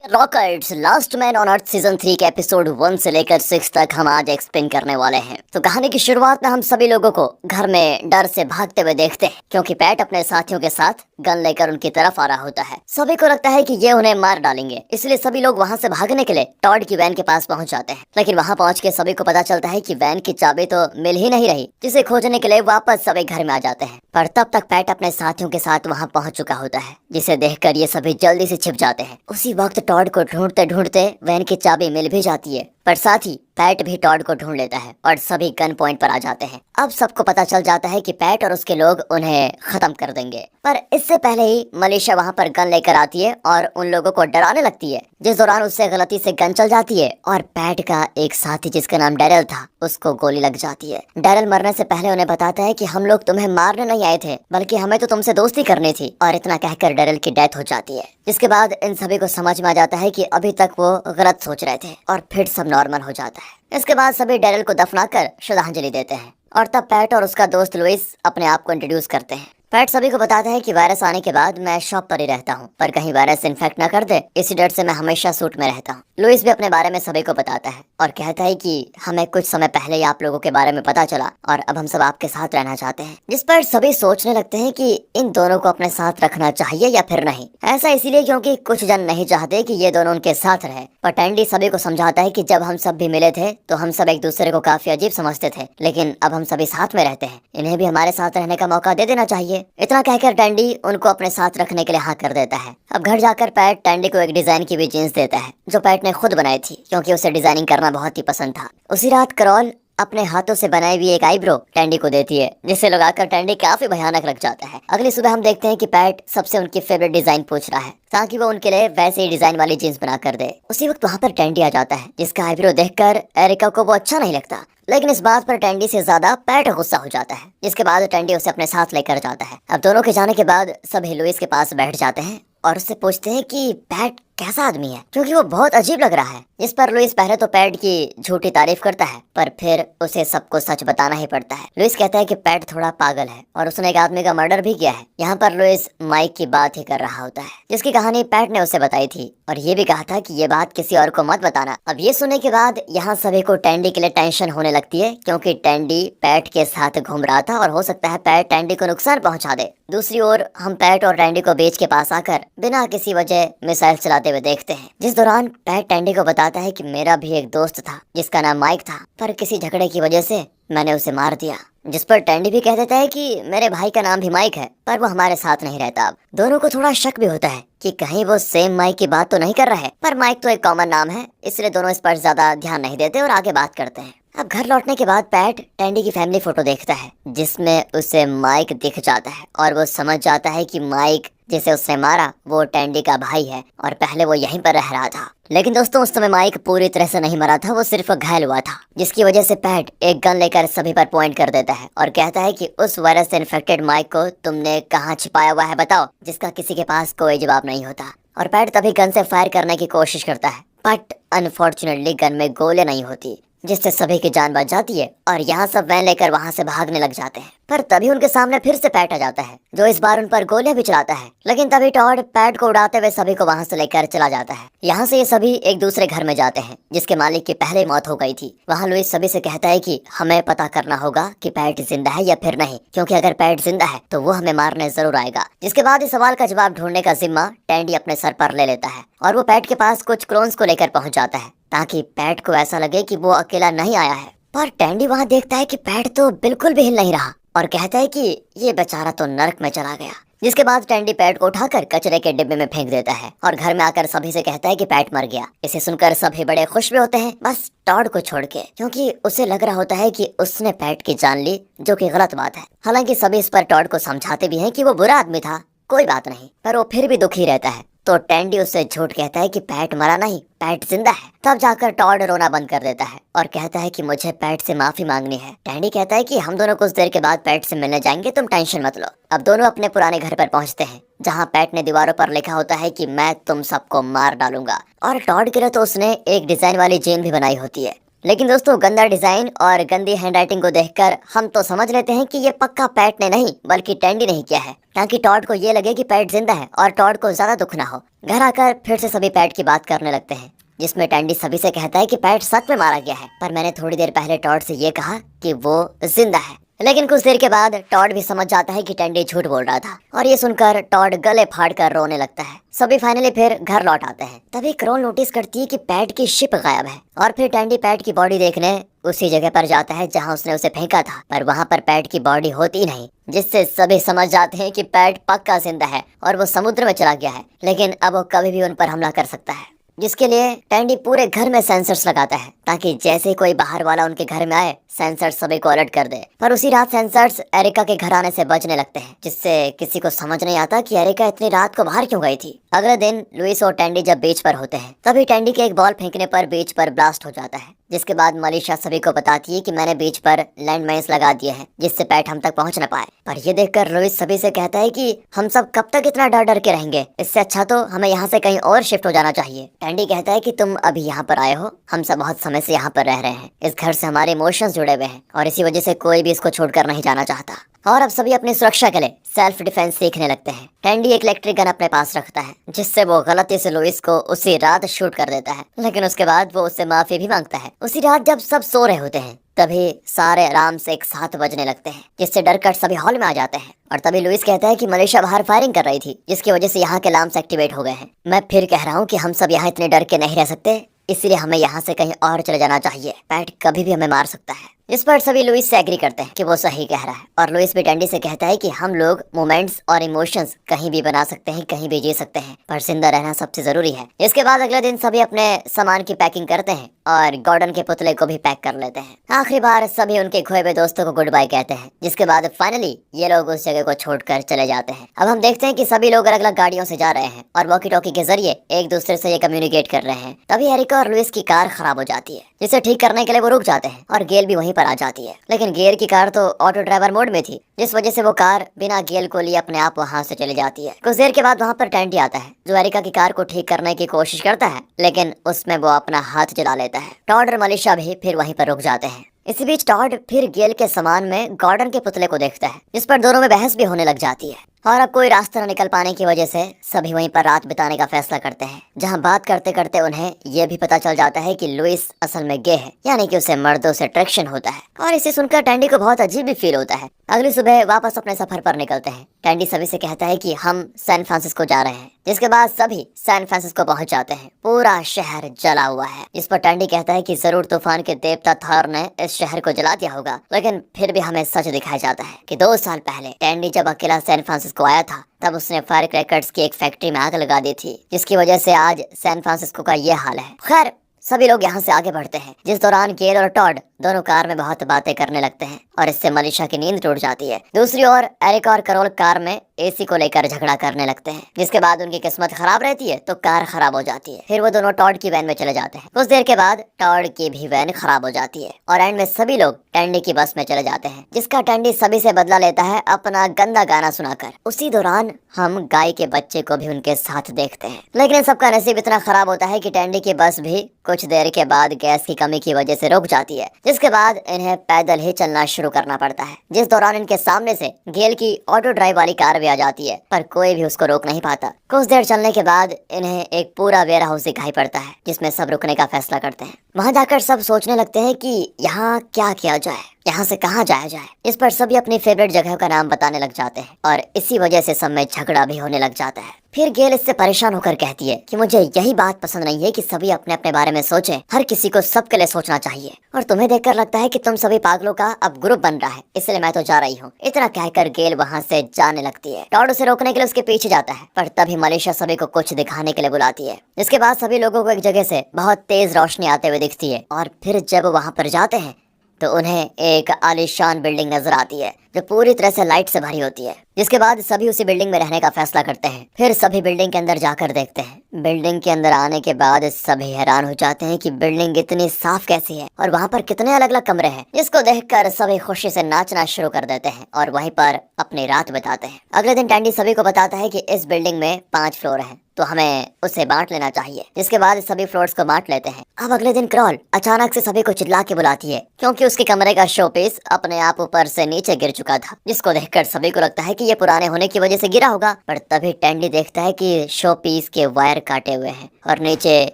Rockets last man on earth season 3 के episode 1 से लेकर 6 तक हम आज एक्सप्लेन करने वाले हैं। तो कहानी की शुरुआत में हम सभी लोगों को घर में डर से भागते हुए देखते हैं, क्योंकि पैट अपने साथियों के साथ गन लेकर उनकी तरफ आ रहा होता है। सभी को लगता है कि ये उन्हें मार डालेंगे, इसलिए सभी लोग वहाँ से भागने के लिए टॉड की वैन के पास पहुँच जाते हैं। लेकिन वहाँ पहुँच के सभी को पता चलता है कि वैन की चाबी तो मिल ही नहीं रही, जिसे खोजने के लिए वापस सभी घर में आ जाते हैं। पर तब तक पैट अपने साथियों के साथ वहाँ पहुँच चुका होता है, जिसे देखकर ये सभी जल्दी से छिप जाते हैं। उसी वक्त टॉड को ढूंढते ढूंढते वैन की चाबी मिल भी जाती है, पर साथ ही पैट भी टॉड को ढूंढ लेता है और सभी गन पॉइंट पर आ जाते हैं। अब सबको पता चल जाता है कि पैट और उसके लोग उन्हें खत्म कर देंगे। पर इससे पहले ही मलेशिया वहाँ पर गन लेकर आती है और उन लोगों को डराने लगती है, जिस दौरान उससे गलती से गन चल जाती है और पैट का एक साथी जिसका नाम डैरल था उसको गोली लग जाती है। डैरल मरने से पहले उन्हें बताता है कि हम लोग तुम्हें मारने नहीं आए थे, बल्कि हमें तो तुमसे दोस्ती करनी थी, और इतना कहकर डैरल की डेथ हो जाती है। जिसके बाद इन सभी को समझ में आ जाता है कि अभी तक वो गलत सोच रहे थे और फिर सब नॉर्मल हो जाता है। इसके बाद सभी डैरल को दफनाकर श्रद्धांजलि देते हैं और तब पैट और उसका दोस्त लुइस अपने आप को इंट्रोड्यूस करते हैं। पैट सभी को बताता है कि वायरस आने के बाद मैं शॉप पर ही रहता हूँ, पर कहीं वायरस इन्फेक्ट न कर दे, इसी डर से मैं हमेशा सूट में रहता हूँ। लुइस भी अपने बारे में सभी को बताता है और कहता है कि हमें कुछ समय पहले ही आप लोगों के बारे में पता चला और अब हम सब आपके साथ रहना चाहते हैं। जिस पर सभी सोचने लगते हैं कि इन दोनों को अपने साथ रखना चाहिए या फिर नहीं। ऐसा इसीलिए क्योंकि कुछ जन नहीं चाहते कि ये दोनों उनके साथ रहे। पर टैंडी सभी को समझाता है कि जब हम सब भी मिले थे तो हम सब एक दूसरे को काफी अजीब समझते थे, लेकिन अब हम सभी साथ में रहते हैं, इन्हें भी हमारे साथ रहने का मौका दे देना चाहिए। इतना कहकर टैंडी उनको अपने साथ रखने के लिए हाँ कर देता है। अब घर जाकर पैट टैंडी को एक डिजाइन की भी जीन्स देता है, जो पैट ने खुद बनाई थी, क्योंकि उसे डिजाइनिंग करना बहुत ही पसंद था। उसी रात करॉल अपने हाथों से बनाई हुई एक आईब्रो टैंडी को देती है, जिसे लगाकर टैंडी काफी भयानक लग जाता है। अगली सुबह हम देखते हैं कि पैट सबसे उनकी फेवरेट डिजाइन पूछ रहा है, ताकि वो उनके लिए वैसे ही डिजाइन वाली जीन्स बना कर दे। उसी वक्त वहाँ पर टैंडी आ जाता है, जिसका आईब्रो देखकर एरिका को वो अच्छा नहीं लगता, लेकिन इस बात पर टैंडी से ज्यादा पैट गुस्सा हो जाता है। जिसके बाद टैंडी उसे अपने साथ लेकर जाता है। अब दोनों के जाने के बाद सभी लुइस के पास बैठ जाते हैं और उससे पूछते हैं कि पैट कैसा आदमी है, क्योंकि वो बहुत अजीब लग रहा है। इस पर लुइस पहले तो पैट की झूठी तारीफ करता है, पर फिर उसे सब कुछ सच बताना ही पड़ता है। लुइस कहता है कि पैट थोड़ा पागल है और उसने एक आदमी का मर्डर भी किया है। यहाँ पर लुइस माइक की बात ही कर रहा होता है, जिसकी कहानी पैट ने उसे बताई थी और ये भी कहा था कि ये बात किसी और को मत बताना। अब ये सुनने के बाद यहाँ सभी को टैंडी के लिए टेंशन होने लगती है, क्योंकि टैंडी पैट के साथ घूम रहा था और हो सकता है पैट टैंडी को नुकसान पहुँचा दे। दूसरी ओर हम पैट और टैंडी को बीच के पास आकर बिना किसी वजह मिसाइल चलाते हुए देखते हैं, जिस दौरान पैट टैंडी को बताता है कि मेरा भी एक दोस्त था जिसका नाम माइक था, पर किसी झगड़े की वजह से मैंने उसे मार दिया। जिस पर टैंडी भी कह देता है कि मेरे भाई का नाम भी माइक है, पर वो हमारे साथ नहीं रहता। अब दोनों को थोड़ा शक भी होता है कि कहीं वो सेम माइक की बात तो नहीं कर रहा है, पर माइक तो एक कॉमन नाम है, इसलिए दोनों इस पर ज्यादा ध्यान नहीं देते और आगे बात करते हैं। अब घर लौटने के बाद पैट टैंडी की फैमिली फोटो देखता है, जिसमें उसे माइक दिख जाता है और वो समझ जाता है कि माइक जिसे उसने मारा वो टैंडी का भाई है और पहले वो यहीं पर रह रहा था। लेकिन दोस्तों, उस समय माइक पूरी तरह से नहीं मरा था, वो सिर्फ घायल हुआ था, जिसकी वजह से पैट एक गन लेकर सभी पर पॉइंट कर देता है और कहता है कि उस वायरस से इन्फेक्टेड माइक को तुमने कहाँ छिपाया हुआ है बताओ, जिसका किसी के पास कोई जवाब नहीं होता। और पैट तभी गन से फायर करने की कोशिश करता है, बट अनफॉर्चुनेटली गन में गोलियां नहीं होती, जिससे सभी की जान बच जाती है और यहाँ सब वैन लेकर वहाँ से भागने लग जाते हैं। पर तभी उनके सामने फिर से पैट आ जाता है, जो इस बार उन पर गोलियां भी चलाता है। लेकिन तभी टॉड पैट को उड़ाते हुए सभी को वहाँ से लेकर चला जाता है। यहाँ से ये सभी एक दूसरे घर में जाते हैं, जिसके मालिक की पहले मौत हो गई थी। वहाँ लुइस सभी से कहता है कि हमें पता करना होगा कि पैट जिंदा है या फिर नहीं, क्योंकि अगर पैट जिंदा है तो वो हमें मारने जरूर आएगा। जिसके बाद इस सवाल का जवाब ढूंढने का जिम्मा टैंडी अपने सर पर ले लेता है और वो पैट के पास कुछ क्लोन्स को लेकर पहुंच जाता है, ताकि पैट को ऐसा लगे कि वो अकेला नहीं आया है। पर टैंडी वहाँ देखता है कि पैट तो बिल्कुल भी हिल नहीं रहा और कहता है कि ये बेचारा तो नर्क में चला गया। जिसके बाद टैंडी पैट को उठाकर कचरे के डिब्बे में फेंक देता है और घर में आकर सभी से कहता है कि पैट मर गया। इसे सुनकर सभी बड़े खुश भी होते हैं, बस टॉड को छोड़ के, क्योंकि उसे लग रहा होता है कि उसने पैट की जान ली, जो कि गलत बात है। हालांकि सभी इस पर टॉड को समझाते भी हैं कि वो बुरा आदमी था, कोई बात नहीं, पर वो फिर भी दुखी रहता है। तो टैंडी उससे झूठ कहता है कि पैट मरा नहीं, पैट जिंदा है। तब जाकर टॉड रोना बंद कर देता है और कहता है कि मुझे पैट से माफी मांगनी है। टैंडी कहता है कि हम दोनों कुछ देर के बाद पैट से मिलने जाएंगे, तुम टेंशन मत लो। अब दोनों अपने पुराने घर पर पहुंचते हैं, जहां पैट ने दीवारों पर लिखा होता है कि मैं तुम सबको मार डालूंगा। और टॉड के लिए तो उसने एक डिजाइन वाली जेन भी बनाई होती है, लेकिन दोस्तों गंदा डिजाइन और गंदी हैंडराइटिंग को देखकर हम तो समझ लेते हैं कि ये पक्का पैट ने नहीं बल्कि टैंडी ने ही किया है, ताकि टॉड को ये लगे कि पैट जिंदा है और टॉड को ज्यादा दुख ना हो। घर आकर फिर से सभी पैट की बात करने लगते हैं, जिसमें टैंडी सभी से कहता है कि पैट सच में मारा गया है, पर मैंने थोड़ी देर पहले टॉड से ये कहा कि वो जिंदा है। लेकिन कुछ देर के बाद टॉड भी समझ जाता है कि टैंडी झूठ बोल रहा था, और ये सुनकर टॉड गले फाड़कर रोने लगता है। सभी फाइनली फिर घर लौट आते हैं। तभी क्रोल नोटिस करती है कि पैट की शिप गायब है, और फिर टैंडी पैट की बॉडी देखने उसी जगह पर जाता है जहां उसने उसे फेंका था, पर वहां पर पैट की बॉडी होती नहीं, जिससे सभी समझ जाते हैं कि पैट पक्का जिंदा है और वो समुद्र में चला गया है। लेकिन अब वो कभी भी उन पर हमला कर सकता है, जिसके लिए टैंडी पूरे घर में सेंसर्स लगाता है, ताकि जैसे ही कोई बाहर वाला उनके घर में आए सेंसर्स सभी को अलर्ट कर दे। पर उसी रात सेंसर्स एरिका के घर आने से बचने लगते हैं, जिससे किसी को समझ नहीं आता कि एरिका इतनी रात को बाहर क्यों गई थी। अगले दिन लुइस और टैंडी जब बीच पर होते हैं, तभी टैंडी के एक बॉल फेंकने पर बीच पर ब्लास्ट हो जाता है, जिसके बाद मलिशा सभी को बताती है कि मैंने बीच पर लैंड माइन्स लगा दिए हैं, जिससे पैट हम तक पहुंच न पाए। पर ये देखकर लुइस सभी से कहता है कि हम सब कब तक इतना डर डर के रहेंगे, इससे अच्छा तो हमें यहाँ से कहीं और शिफ्ट हो जाना चाहिए। टैंडी कहता है कि तुम अभी यहाँ पर आए हो, हम सब बहुत समय से यहाँ पर रह रहे हैं, इस घर से हमारे इमोशंस जुड़े हुए हैं और इसी वजह से कोई भी इसको छोड़कर नहीं जाना चाहता। और अब सभी अपनी सुरक्षा के लिए सेल्फ डिफेंस सीखने लगते हैं। टैंडी एक इलेक्ट्रिक गन अपने पास रखता है, जिससे वो गलती से लुइस को उसी रात शूट कर देता है, लेकिन उसके बाद वो उससे माफी भी मांगता है। उसी रात जब सब सो रहे होते हैं, तभी सारे आराम से एक साथ बजने लगते हैं, जिससे डरकर सभी हॉल में आ जाते हैं। और तभी लुइस कहता है कि मलेशिया बाहर फायरिंग कर रही थी, जिसकी वजह से यहाँ के अलार्म्स एक्टिवेट हो गए हैं। मैं फिर कह रहा हूँ कि हम सब यहाँ इतने डर के नहीं रह सकते, इसलिए हमें यहाँ से कहीं और चले जाना चाहिए, पैट कभी भी हमें मार सकता है। इस पर सभी लुइस से एग्री करते हैं कि वो सही कह रहा है, और लुइस भी टैंडी से कहता है कि हम लोग मोमेंट्स और इमोशंस कहीं भी बना सकते हैं, कहीं भी जी सकते हैं, पर जिंदा रहना सबसे जरूरी है। इसके बाद अगले दिन सभी अपने सामान की पैकिंग करते हैं और गॉर्डन के पुतले को भी पैक कर लेते हैं। आखिरी बार सभी उनके खोए हुए दोस्तों को गुड बाय कहते हैं, जिसके बाद फाइनली ये लोग उस जगह को छोड़कर चले जाते हैं। अब हम देखते हैं कि सभी लोग अलग अलग गाड़ियों से जा रहे हैं और वॉकी टॉकी के जरिए एक दूसरे से ये कम्युनिकेट कर रहे हैं। तभी एरिका और लुइस की कार खराब हो जाती है, जिसे ठीक करने के लिए वो रुक जाते हैं और गेल भी वहीं पर आ जाती है। लेकिन गेल की कार तो ऑटो ड्राइवर मोड में थी, जिस वजह से वो कार बिना गेल को लिए अपने आप वहां से चली जाती है। कुछ देर के बाद वहां पर टैंडी आता है, जो एरिका की कार को ठीक करने की कोशिश करता है, लेकिन उसमें वो अपना हाथ जला लेता है। टॉड और मलिशा भी फिर वहीं पर रुक जाते हैं। इसी बीच टॉड फिर गेल के सामान में गॉर्डन के पुतले को देखता है, जिस पर दोनों में बहस भी होने लग जाती है। और अब कोई रास्ता न निकल पाने की वजह से सभी वहीं पर रात बिताने का फैसला करते हैं, जहां बात करते करते उन्हें ये भी पता चल जाता है कि लुइस असल में गे है, यानी कि उसे मर्दों से अट्रैक्शन होता है। और इसे सुनकर टैंडी को बहुत अजीब भी फील होता है। अगली सुबह वापस अपने सफर पर निकलते हैं। टैंडी सभी से कहता है कि हम सैन फ्रांसिस्को जा रहे हैं, जिसके बाद सभी सैन फ्रांसिस्को पहुंच जाते हैं। पूरा शहर जला हुआ है, जिस पर टैंडी कहता है कि जरूर तूफान के देवता थॉर ने इस शहर को जला दिया होगा। लेकिन फिर भी हमें सच दिखाया जाता है कि 2 साल पहले टैंडी जब अकेला सैन फ्रांसिस्को आया था, तब उसने फायर क्रैकर्स की एक फैक्ट्री में आग लगा दी थी, जिसकी वजह से आज सैन फ्रांसिस्को का ये हाल है। खैर सभी लोग यहाँ से आगे बढ़ते हैं, जिस दौरान गेल और टॉड दोनों कार में बहुत बातें करने लगते हैं और इससे मलिशा की नींद टूट जाती है। दूसरी ओर एरिक और करोल कार में एसी को लेकर झगड़ा करने लगते हैं, जिसके बाद उनकी किस्मत खराब रहती है तो कार खराब हो जाती है। फिर वो दोनों टॉड की वैन में चले जाते हैं। कुछ देर के बाद टॉड की भी वैन खराब हो जाती है और एंड में सभी लोग टैंडी की बस में चले जाते हैं, जिसका टैंडी सभी से बदला लेता है अपना गंदा गाना सुनाकर। उसी दौरान हम गाय के बच्चे को भी उनके साथ देखते हैं, लेकिन इन सबका नसीब इतना खराब होता है कि टैंडी की बस भी कुछ देर के बाद गैस की कमी की वजह से रुक जाती है, जिसके बाद इन्हें पैदल ही चलना शुरू करना पड़ता है। जिस दौरान इनके सामने से गेल की ऑटो ड्राइव वाली कार भी आ जाती है, पर कोई भी उसको रोक नहीं पाता। कुछ देर चलने के बाद इन्हें एक पूरा वेयर हाउस दिखाई पड़ता है, जिसमें सब रुकने का फैसला करते हैं। वहां जाकर सब सोचने लगते हैं कि यहाँ क्या किया जाए, यहाँ से कहाँ जाया जाए। इस पर सभी अपनी फेवरेट जगह का नाम बताने लग जाते हैं और इसी वजह से सब में झगड़ा भी होने लग जाता है। फिर गेल इससे परेशान होकर कहती है कि मुझे यही बात पसंद नहीं है कि सभी अपने अपने बारे में सोचें, हर किसी को सबके लिए सोचना चाहिए। और तुम्हें देखकर लगता है कि तुम सभी पागलों का अब ग्रुप बन रहा है, इसलिए मैं तो जा रही हूँ। इतना कहकर गेल वहाँ से जाने लगती है। टॉड उसे रोकने के लिए उसके पीछे जाता है, पर तभी मलेशिया सभी को कुछ दिखाने के लिए बुलाती है। इसके बाद सभी लोगों को एक जगह से बहुत तेज रोशनी आते हुए दिखती है और फिर जब वहाँ पर जाते हैं तो उन्हें एक आलीशान बिल्डिंग नजर आती है, जो पूरी तरह से लाइट से भरी होती है। जिसके बाद सभी उसी बिल्डिंग में रहने का फैसला करते हैं। फिर सभी बिल्डिंग के अंदर जाकर देखते हैं। बिल्डिंग के अंदर आने के बाद सभी हैरान हो जाते हैं कि बिल्डिंग इतनी साफ कैसी है और वहाँ पर कितने अलग अलग कमरे हैं, जिसको देखकर सभी खुशी से नाचना शुरू कर देते हैं और वहीं पर अपनी रात बिताते हैं। अगले दिन टैंडी सभी को बताता है कि इस बिल्डिंग में 5 फ्लोर हैं, तो हमें उसे बांट लेना चाहिए। जिसके बाद सभी फ्लोर्स को बांट लेते हैं। अब अगले दिन क्रॉल अचानक से सभी को चिल्ला के बुलाती है, क्योंकि उसके कमरे का शो पीस अपने आप ऊपर से नीचे गिर चुका था, जिसको देखकर सभी को लगता है कि ये पुराने होने की वजह से गिरा होगा। पर तभी टैंडी देखता है कि शो पीस के वायर काटे हुए हैं और नीचे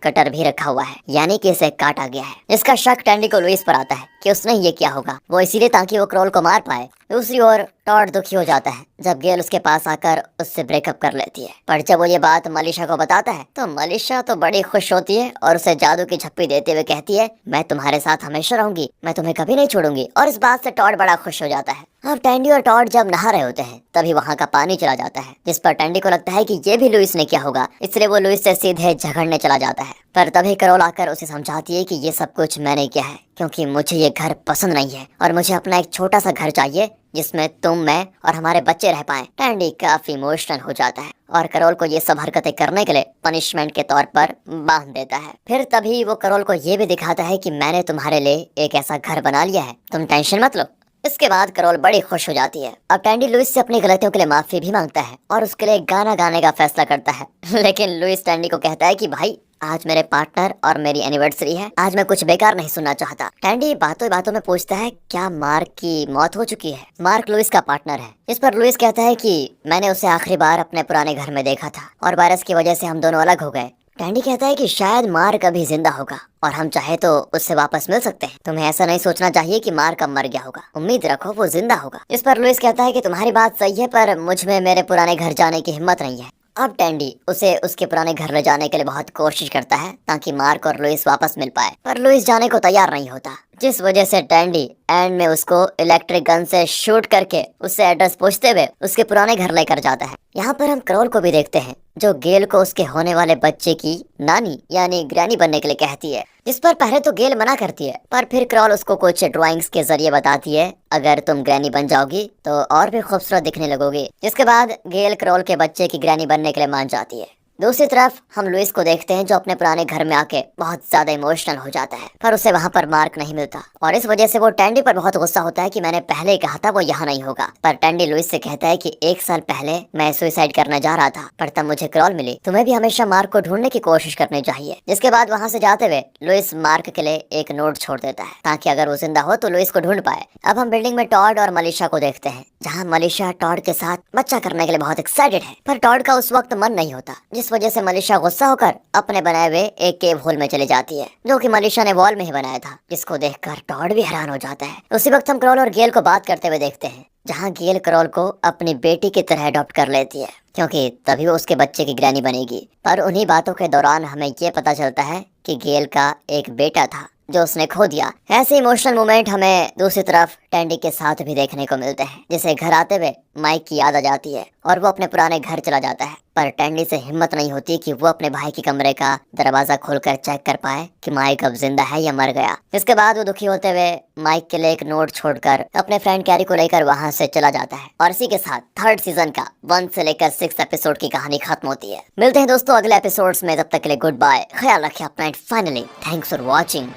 कटर भी रखा हुआ है, यानी कि इसे काटा गया है। इसका शक टैंडी को लुइस पर आता है कि उसने ये किया होगा, वो इसीलिए ताकि वो क्रॉल को मार पाए। दूसरी ओर टॉड दुखी हो जाता है जब गेल उसके पास आकर उससे ब्रेकअप कर लेती है। पर जब वो ये बात मलिशा को बताता है तो मलिशा तो बड़ी खुश होती है और उसे जादू की झप्पी देते हुए कहती है, मैं तुम्हारे साथ हमेशा रहूंगी, मैं तुम्हें कभी नहीं छोड़ूंगी। और इस बात से टॉड बड़ा खुश हो जाता है। अब टैंडी और टॉड जब नहा रहे होते हैं तभी वहाँ का पानी चला जाता है, जिस पर टैंडी को लगता है कि ये भी लुइस ने किया होगा, इसलिए वो लुइस से सीधे झगड़ने चला जाता है। पर तभी कैरोल आकर उसे समझाती है कि ये सब कुछ मैंने किया है, क्योंकि मुझे ये घर पसंद नहीं है और मुझे अपना एक छोटा सा घर चाहिए जिसमें तुम, मैं और हमारे बच्चे रह पाएं। टैंडी काफी इमोशनल हो जाता है और कैरोल को ये सब हरकतें करने के लिए पनिशमेंट के तौर पर बांध देता है। फिर तभी वो कैरोल को ये भी दिखाता है कि मैंने तुम्हारे लिए एक ऐसा घर बना लिया है, तुम टेंशन मत लो। इसके बाद कैरोल बड़ी खुश हो जाती है। अब टैंडी लुइस से अपनी गलतियों के लिए माफी भी मांगता है और उसके लिए गाना गाने का फैसला करता है। लेकिन लुइस टैंडी को कहता है कि भाई, आज मेरे पार्टनर और मेरी एनिवर्सरी है, आज मैं कुछ बेकार नहीं सुनना चाहता। टैंडी बातों बातों में पूछता है, क्या मार्क की मौत हो चुकी है? मार्क लुइस का पार्टनर है। इस पर लुइस कहता है कि मैंने उसे आखिरी बार अपने पुराने घर में देखा था और वायरस की वजह से हम दोनों अलग हो गए। टैंडी कहता है कि शायद मार्क अभी जिंदा होगा और हम चाहे तो उससे वापस मिल सकते हैं। तुम्हें ऐसा नहीं सोचना चाहिए कि मार्क अब मर गया होगा, उम्मीद रखो वो जिंदा होगा। इस पर लुइस कहता है कि तुम्हारी बात सही है, पर मुझ में मेरे पुराने घर जाने की हिम्मत नहीं है। अब टैंडी उसे उसके पुराने घर ले जाने के लिए बहुत कोशिश करता है ताकि मार्क और लुइस वापस मिल पाए, पर लुइस जाने को तैयार नहीं होता, जिस वजह से टैंडी एंड में उसको इलेक्ट्रिक गन से शूट करके उससे एड्रेस पूछते हुए उसके पुराने घर लेकर जाता है। यहाँ पर हम कैरोल को भी देखते हैं, जो गेल को उसके होने वाले बच्चे की नानी यानी ग्रैनी बनने के लिए कहती है, जिस पर पहले तो गेल मना करती है, पर फिर कैरोल उसको कुछ ड्राइंग्स के जरिए बताती है, अगर तुम ग्रैनी बन जाओगी तो और भी खूबसूरत दिखने लगोगी। जिसके बाद गेल कैरोल के बच्चे की ग्रैनी बनने के लिए मान जाती है। दूसरी तरफ हम लुइस को देखते हैं, जो अपने पुराने घर में आके बहुत ज्यादा इमोशनल हो जाता है, पर उसे वहाँ पर मार्क नहीं मिलता और इस वजह से वो टैंडी पर बहुत गुस्सा होता है कि मैंने पहले ही कहा था वो यहाँ नहीं होगा। पर टैंडी लुइस से कहता है कि 1 साल पहले मैं सुसाइड करने जा रहा था, पर तब मुझे कैरोल मिली, तुम्हें भी हमेशा मार्क को ढूंढने की कोशिश करनी चाहिए। जिसके बाद वहाँ से जाते हुए लुइस मार्क के लिए एक नोट छोड़ देता है ताकि अगर वो जिंदा हो तो लुइस को ढूंढ पाए। अब हम बिल्डिंग में टॉड और मलिशा को देखते हैं, जहाँ मलिशा टॉड के साथ बच्चा करने के लिए बहुत एक्साइटेड है, पर टॉड का उस वक्त मन नहीं होता, जिस वजह से मलिशा गुस्सा होकर अपने बनाए हुए एक केव होल में चली जाती है, जो कि मलिशा ने वॉल में ही बनाया था, जिसको देखकर टॉड भी हैरान हो जाता है। उसी वक्त हम कैरोल और गेल को बात करते हुए देखते हैं, जहाँ गेल कैरोल को अपनी बेटी की तरह अडॉप्ट कर लेती है, क्योंकि तभी वो उसके बच्चे की ग्रैनी बनेगी। पर उन्हीं बातों के दौरान हमें ये पता चलता है कि गेल का एक बेटा था जो उसने खो दिया। ऐसे इमोशनल मोमेंट हमें दूसरी तरफ टैंडी के साथ भी देखने को मिलते हैं, जिसे घर आते हुए माइक की याद आ जाती है और वो अपने पुराने घर चला जाता है। पर टैंडी से हिम्मत नहीं होती कि वो अपने भाई के कमरे का दरवाजा खोलकर चेक कर पाए कि माइक अब जिंदा है या मर गया। इसके बाद वो दुखी होते हुए माइक के लिए एक नोट छोड़कर अपने फ्रेंड कैरी को लेकर वहाँ से चला जाता है। और इसी के साथ 3rd सीजन का 1 से लेकर 6 एपिसोड की कहानी खत्म होती है। मिलते हैं दोस्तों अगले एपिसोड्स में, तब तक के लिए गुड बाय, ख्याल रखिए अपना, फाइनली थैंक्स फॉर वॉचिंग।